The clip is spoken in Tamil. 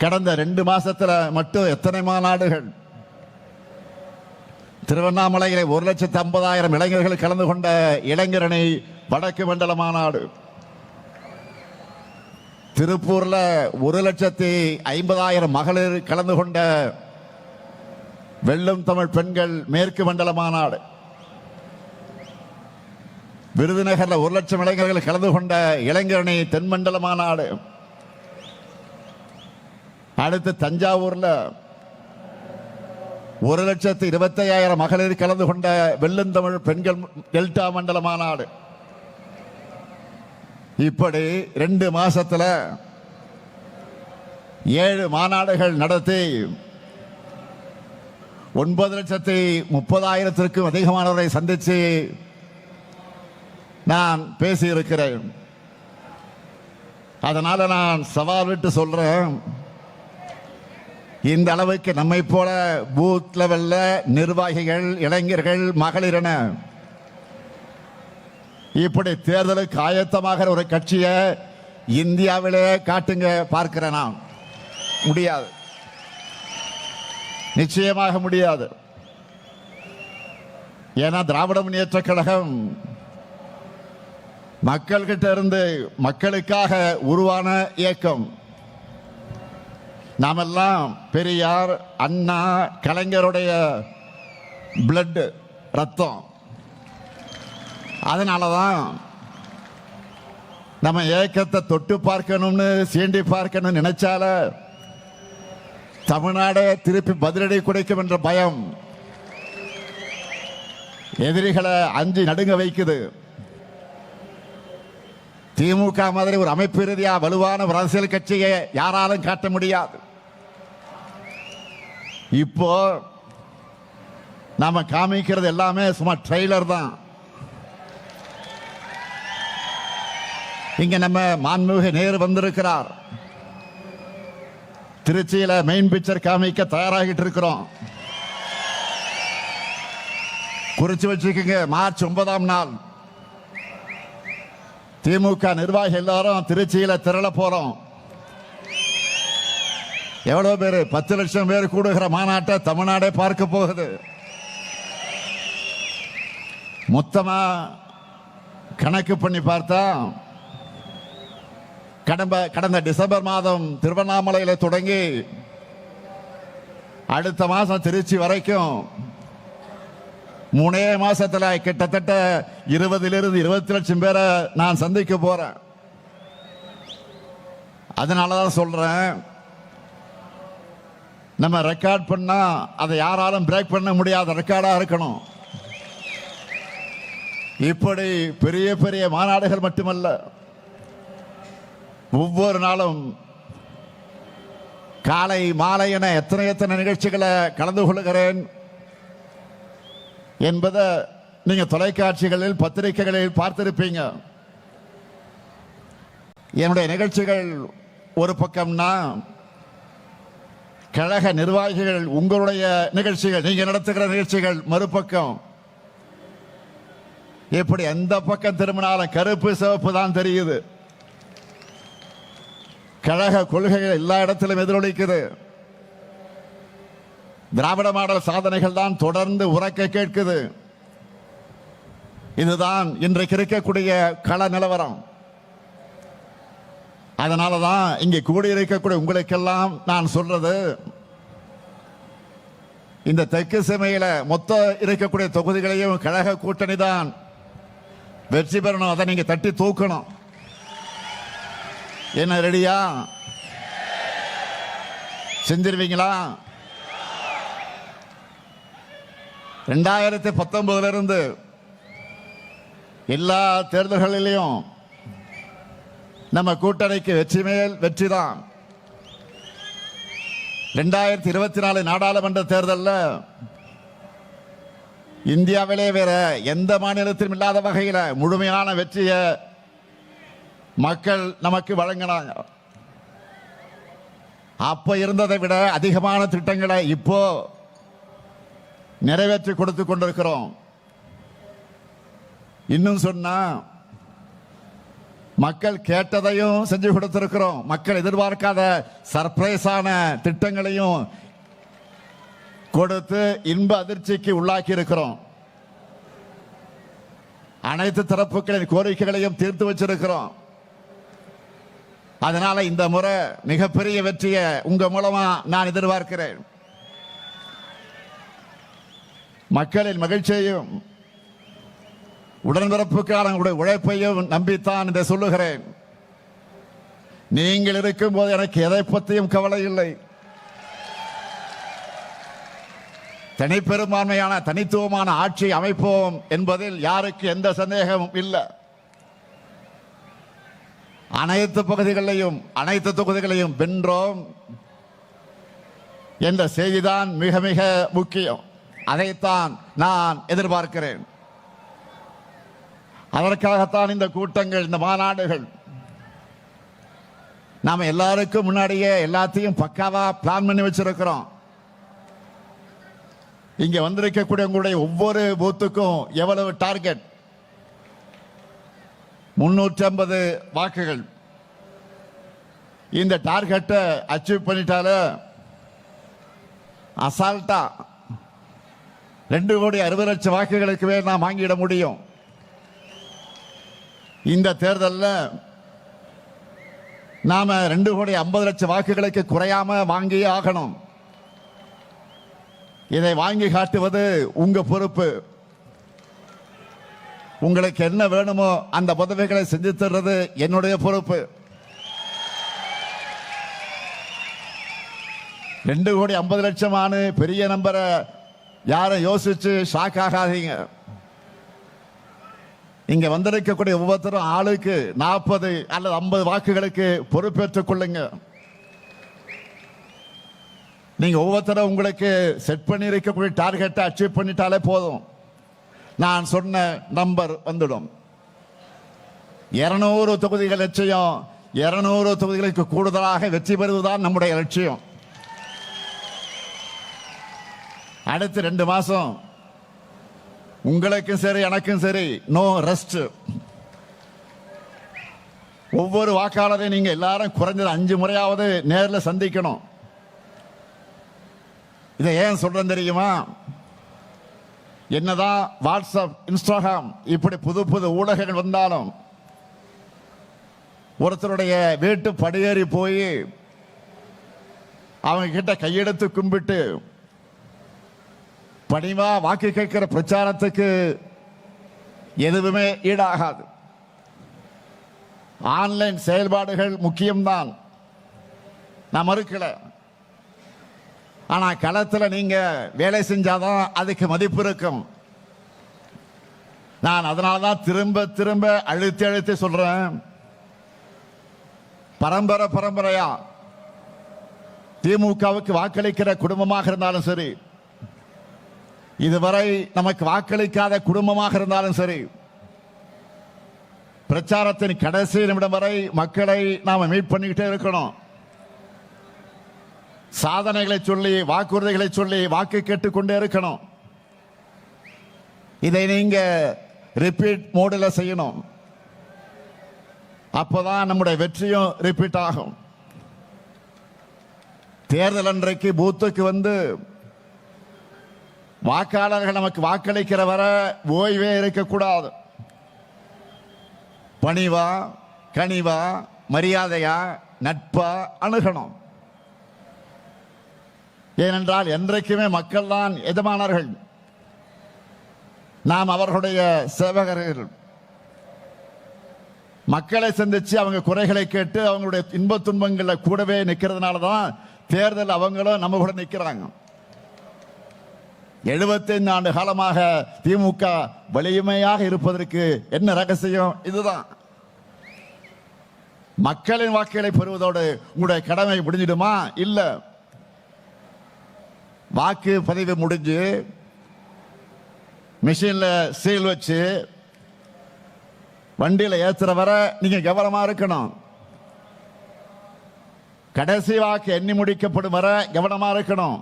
கடந்த 2 மாசத்துல மட்டும் எத்தனை மாநாடுகள்! திருவண்ணாமலையிலே 1,50,000 இளைஞர்கள் கலந்து கொண்ட இளைஞரணி வடக்கு மண்டல மாநாடு, திருப்பூர்ல 1,50,000 மகளிர் கலந்து கொண்ட வெல்லும் தமிழ் பெண்கள் மேற்கு மண்டல மாநாடு, விருதுநகர்ல 1,00,000 இளைஞர்கள் கலந்து கொண்ட இளைஞரணி தென்மண்டல மாநாடு, அடுத்து தஞ்சாவூர்ல 1,25,000 மகளிர் கலந்து கொண்ட வெள்ளுந்தமிழ் பெண்கள் டெல்டா மண்டல மாநாடு. இப்படி 2 மாசத்துல 7 மாநாடுகள் நடத்தி 9,30,000க்கும் அதிகமானவரை சந்திச்சு நான் பேசியிருக்கிறேன். அதனால நான் சவால் விட்டு சொல்றேன், இந்த அளவுக்கு நம்மை போல பூத் லெவல்ல நிர்வாகிகள், இளைஞர்கள், மகளிர் இப்படி தேர்தலுக்கு ஆயத்தமாக ஒரு கட்சியை இந்தியாவிலே காட்டுங்க பார்க்கிறேன். நான் முடியாது, நிச்சயமாக முடியாது. ஏன்னா திராவிட முன்னேற்ற கழகம் மக்கள்கிட்ட இருந்து மக்களுக்காக உருவான இயக்கம். நாமெல்லாம் பெரியார், அண்ணா, கலைஞருடைய பிளட், ரத்தம். அதனாலதான் நம்ம இயக்கத்தை தொட்டு பார்க்கணும்னு, சீண்டி பார்க்கணும்னு நினைச்சால தமிழ்நாடு திருப்பி பதிலடி கொடுக்கும் என்ற பயம் எதிரிகளை அஞ்சி நடுங்க வைக்குது. திமுக மாதிரி ஒரு அமைப்பு ரீதியா வலுவான ஒரு அரசியல் கட்சியை யாராலும் காட்ட முடியாது. இப்போ நாம காமிக்கிறது எல்லாமே சும்மா ட்ரெய்லர் தான். இங்க நம்ம மாண்புமிகு நேரு வந்திருக்கிறார். திருச்சியில மெயின் பிக்சர் காமிக்க தயாராகிட்டு இருக்கிறோம். குறிச்சு வச்சுக்கோங்க, மார்ச் 9ஆம் நாள் திமுக நிர்வாகி எல்லாரும் திருச்சியில திரள போறோம். எவ்வளவு பேரு? 10 லட்சம் பேர் கூடுகிற மாநாட்டை தமிழ்நாடே பார்க்க போகுது. மொத்தமா கணக்கு பண்ணி பார்த்தா கடந்த டிசம்பர் மாதம் திருவண்ணாமலையில தொடங்கி அடுத்த மாசம் திருச்சி வரைக்கும் 3 மாசத்துல கிட்டத்தட்ட 20 லட்சம் பேரை நான் சந்திக்க போறேன். அதனாலதான் சொல்றேன், நம்ம ரெக்கார்ட் பண்ணா அதை யாராலும் பிரேக் பண்ண முடியாத ரெக்கார்டா இருக்கணும். இப்படி பெரிய பெரிய மாநாடுகள் மட்டுமல்ல, ஒவ்வொரு நாளும் காலை மாலை என எத்தனை நிகழ்ச்சிகளை கலந்து கொள்கிறேன் என்பதை நீங்க தொலைக்காட்சிகளில், பத்திரிகைகளில் பார்த்திருப்பீங்க. என்னுடைய நிகழ்ச்சிகள் ஒரு பக்கம்னா, கழக நிர்வாகிகள் உங்களுடைய நிகழ்ச்சிகள், நீங்க நடத்துகிற நிகழ்ச்சிகள் மறுபக்கம். எப்படி எந்த பக்கம் திரும்பினாலும் கருப்பு சிவப்பு தான் தெரியுது. கழக கொள்கைகள் எல்லா இடத்திலும் எதிரொலிக்குது. திராவிட மாடல் சாதனைகள் தான் தொடர்ந்து உரக்க கேட்குது. இதுதான் இன்றைக்கு இருக்கக்கூடிய கள நிலவரம். அதனாலதான் இங்கே கூடியிருக்கக்கூடிய உங்களுக்கெல்லாம் நான் சொல்றது, இந்த தெற்கு சீமையில மொத்த இருக்கக்கூடிய தொகுதிகளையும் கழக கூட்டணி தான் வெற்றி பெறணும். அதை நீங்க தட்டி தூக்கணும். என்ன, ரெடியா? செஞ்சிருவீங்களா? 2019 இருந்து எல்லா தேர்தல்களிலும் நம்ம கூட்டணிக்கு வெற்றி மேல் வெற்றி தான். 2024 நாடாளுமன்ற தேர்தலில் இந்தியாவிலே வேற எந்த மாநிலத்திலும் இல்லாத வகையில் முழுமையான வெற்றியை மக்கள் நமக்கு வழங்கினாங்க. அப்ப இருந்ததை விட அதிகமான திட்டங்களை இப்போ நிறைவேற்றி கொடுத்து கொண்டிருக்கிறோம். இன்னும் சொன்னா மக்கள் கேட்டதையும் செஞ்சு கொடுத்திருக்கிறோம். மக்கள் எதிர்பார்க்காத சர்ப்ரைஸான திட்டங்களையும் கொடுத்து இன்ப அதிர்ச்சிக்கு உள்ளாக்கி இருக்கிறோம். அனைத்து தரப்புகளின் கோரிக்கைகளையும் தீர்த்து வச்சிருக்கிறோம். அதனால இந்த முறை மிகப்பெரிய வெற்றியை உங்க மூலமா நான் எதிர்பார்க்கிறேன். மக்களின் மகிழ்ச்சியையும் உடன்பிறப்புக்கான உழைப்பையும் நம்பித்தான் இதை சொல்லுகிறேன். நீங்கள் இருக்கும் போது எனக்கு எதை பற்றியும் கவலை இல்லை. தனிப்பெரும்பான்மையான தனித்துவமான ஆட்சி அமைப்போம் என்பதில் யாருக்கு எந்த சந்தேகமும் இல்லை. அனைத்து பகுதிகளையும் அனைத்து தொகுதிகளையும் வென்றோம் என்ற செய்திதான் மிக மிக முக்கியம். அதைத்தான் நான் எதிர்பார்க்கிறேன். அதற்காகத்தான் இந்த கூட்டங்கள், இந்த மாநாடுகள். நாம எல்லாருக்கும் முன்னாடியே எல்லாத்தையும் பக்காவா பிளான் பண்ணி வச்சிருக்கிறோம். இங்க வந்திருக்கக்கூடிய உங்களுடைய ஒவ்வொரு பூத்துக்கும் எவ்வளவு டார்கெட்? 350 வாக்குகள். இந்த டார்கெட்டை அச்சீவ் பண்ணிட்டால அசால்ட்டா 2,60,00,000 வாக்குகளுக்கு மேல் நாம் வாங்கிட முடியும். இந்த தேர்தலில் நாம 2,50,00,000 வாக்குகளுக்கு குறையாம வாங்கி ஆகணும். இதை வாங்கி காட்டுவது உங்க பொறுப்பு. உங்களுக்கு என்ன வேணுமோ அந்த உதவிகளை செஞ்சு தர்றது என்னுடைய பொறுப்பு. 2,50,00,000 பெரிய நம்பரை யாரும் யோசிச்சு ஷாக் ஆகாதீங்க. இங்க வந்திருக்கக்கூடிய ஒவ்வொருத்தரும் ஆளுக்கு 40 அல்லது 50 வாக்குகளுக்கு பொறுப்பேற்றுக் கொள்ளுங்க. நீங்க ஒவ்வொருத்தரும் உங்களுக்கு செட் பண்ணி இருக்கக்கூடிய டார்கெட்டை அச்சீவ் பண்ணிட்டாலே போதும். நான் சொன்ன நம்பர் வந்துடும். 200 தொகுதிகள் லட்சியம். 200 தொகுதிகளுக்கு கூடுதலாக வெற்றி பெறுவதுதான் நம்முடைய லட்சியம். அடுத்து 2 மாசம் உங்களுக்கும் சரி எனக்கும் சரி நோ ரெஸ்ட். ஒவ்வொரு வாக்காளரையும் நீங்க எல்லாரும் குறைஞ்சது 5 முறையாவது நேரில் சந்திக்கணும். இதை ஏன் சொல்றேன் தெரியுமா? என்னதான் வாட்ஸ்அப், இன்ஸ்டாகிராம் இப்படி புது புது ஊடகங்கள் வந்தாலும் ஒருத்தருடைய வீட்டு படியேறி போய் அவங்க கிட்ட கையெடுத்து கும்பிட்டு பணிவா வாக்கு கேட்கிற பிரச்சாரத்துக்கு எதுவுமே ஈடாகாது. ஆன்லைன் செயல்பாடுகள் முக்கியம்தான், நான் மறுக்கல. ஆனா களத்தில் நீங்க வேலை செஞ்சாதான் அதுக்கு மதிப்பு இருக்கும். நான் அதனாலதான் திரும்ப திரும்ப அழுத்தி அழுத்தி சொல்றேன். பரம்பரையா திமுகவுக்கு வாக்களிக்கிற குடும்பமாக இருந்தாலும் சரி, இதுவரை நமக்கு வாக்களிக்காத குடும்பமாக இருந்தாலும் சரி, பிரச்சாரத்தின் கடைசி நிமிடம் வரை மக்களை நாம மீட் பண்ணிக்கிட்டே இருக்கணும். சாதனைகளை சொல்லி, வாக்குறுதிகளை சொல்லி வாக்கு கேட்டுக்கொண்டே இருக்கணும். இதை நீங்க ரிப்பீட் மோடில் செய்யணும். அப்பதான் நம்முடைய வெற்றியும் ரிப்பீட் ஆகும். தேர்தல் அன்றைக்கு பூத்துக்கு வந்து வாக்காளர்கள் நமக்கு வாக்களிக்கிற வர ஓய்வே இருக்கக்கூடாது. பணிவா, கனிவா, மரியாதையா, நட்பா அணுகணும். ஏனென்றால் என்றைக்குமே மக்கள் தான் எஜமானர்கள், நாம் அவர்களுடைய சேவகர்கள். மக்களை சந்திச்சு அவங்க குறைகளை கேட்டு அவங்களுடைய இன்ப துன்பங்களை கூடவே நிற்கிறதுனால தான் தேர்தல் அவங்களும் நம்ம கூட நிற்கிறாங்க. 75 ஆண்டு காலமாக திமுக வலிமையாக இருப்பதற்கு என்ன ரகசியம்? இதுதான். மக்களின் வாக்குகளை பெறுவதோடு உங்களுடைய கடமை முடிஞ்சிடுமா? இல்ல. வாக்கு பதிவு முடிஞ்சு மிஷின்ல சீல் வச்சு வண்டியில ஏத்துற வர நீங்க கவனமா இருக்கணும். கடைசி வாக்கு எண்ணி முடிக்கப்படும் வர கவனமா இருக்கணும்.